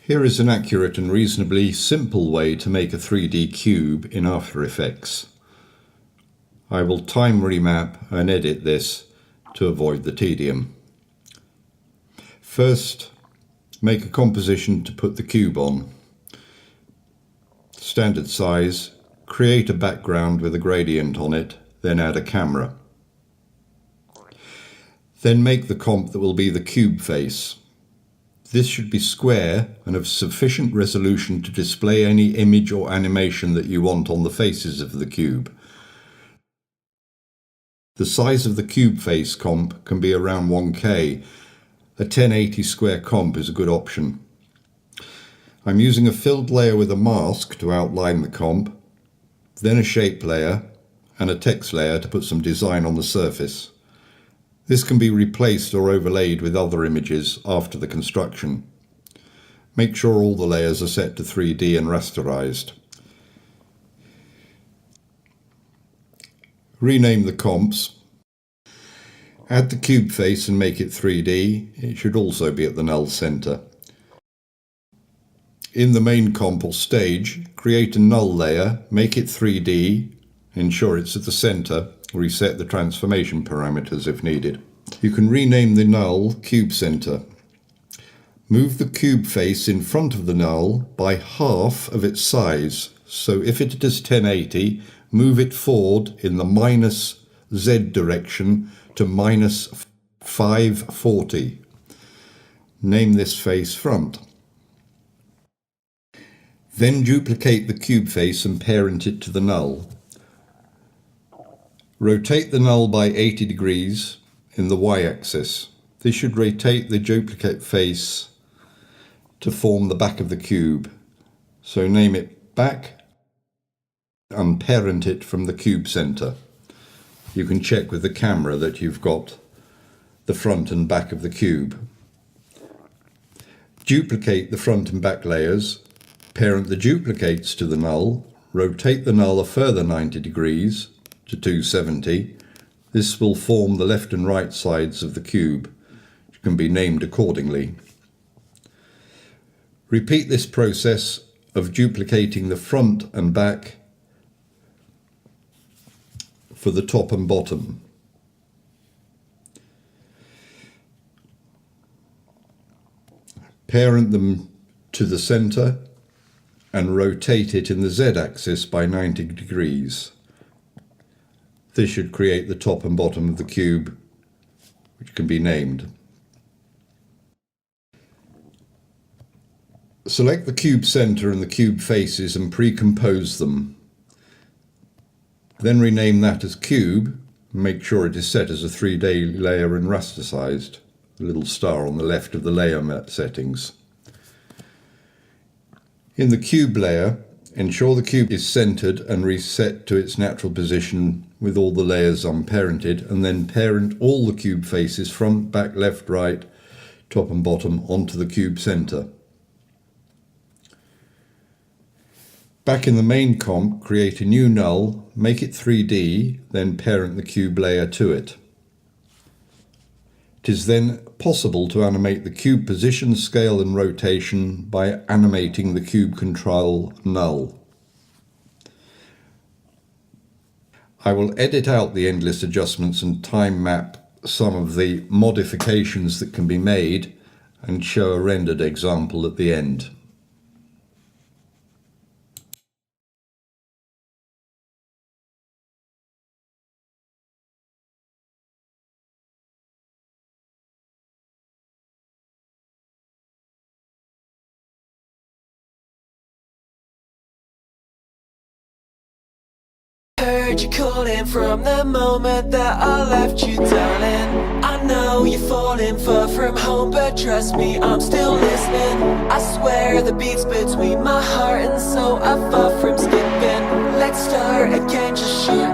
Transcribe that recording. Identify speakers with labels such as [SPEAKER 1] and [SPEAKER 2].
[SPEAKER 1] Here is an accurate and reasonably simple way to make a 3D cube in After Effects. I will time remap and edit this to avoid the tedium. First, make a composition to put the cube on. Standard size, create a background with a gradient on it, then add a camera. Then make the comp that will be the cube face. This should be square and of sufficient resolution to display any image or animation that you want on the faces of the cube. The size of the cube face comp can be around 1K. A 1080 square comp is a good option. I'm using a filled layer with a mask to outline the comp, then a shape layer and a text layer to put some design on the surface. This can be replaced or overlaid with other images after the construction. Make sure all the layers are set to 3D and rasterized. Rename the comps. Add the cube face and make it 3D. It should also be at the null center. In the main comp or stage, create a null layer, make it 3D, ensure it's at the center, reset the transformation parameters if needed. You can rename the null cube center. Move the cube face in front of the null by half of its size. So if it is 1080, move it forward in the minus Z direction to minus 540. Name this face front. Then duplicate the cube face and parent it to the null. Rotate the null by 80 degrees in the y-axis. This should rotate the duplicate face to form the back of the cube. So name it back and parent it from the cube center. You can check with the camera that you've got the front and back of the cube. Duplicate the front and back layers, parent the duplicates to the null, rotate the null a further 90 degrees to 270. This will form the left and right sides of the cube, which can be named accordingly. Repeat this process of duplicating the front and back for the top and bottom. Parent them to the center and rotate it in the Z-axis by 90 degrees. This should create the top and bottom of the cube, which can be named. Select the cube center and the cube faces and pre-compose them. Then rename that as cube, and make sure it is set as a 3D layer and rasterized. The little star on the left of the layer settings. In the cube layer, ensure the cube is centered and reset to its natural position with all the layers unparented, and then parent all the cube faces, front, back, left, right, top and bottom, onto the cube center. Back in the main comp, create a new null, make it 3D, then parent the cube layer to it. It is then possible to animate the cube position, scale and rotation by animating the cube control null. I will edit out the endless adjustments and time map some of the modifications that can be made and show a rendered example at the end.
[SPEAKER 2] Heard you calling from the moment that I left you, darling. I know you're falling far from home, but trust me, I'm still listening. I swear the beats between my heart and soul are far from skipping. Let's start again, just shoot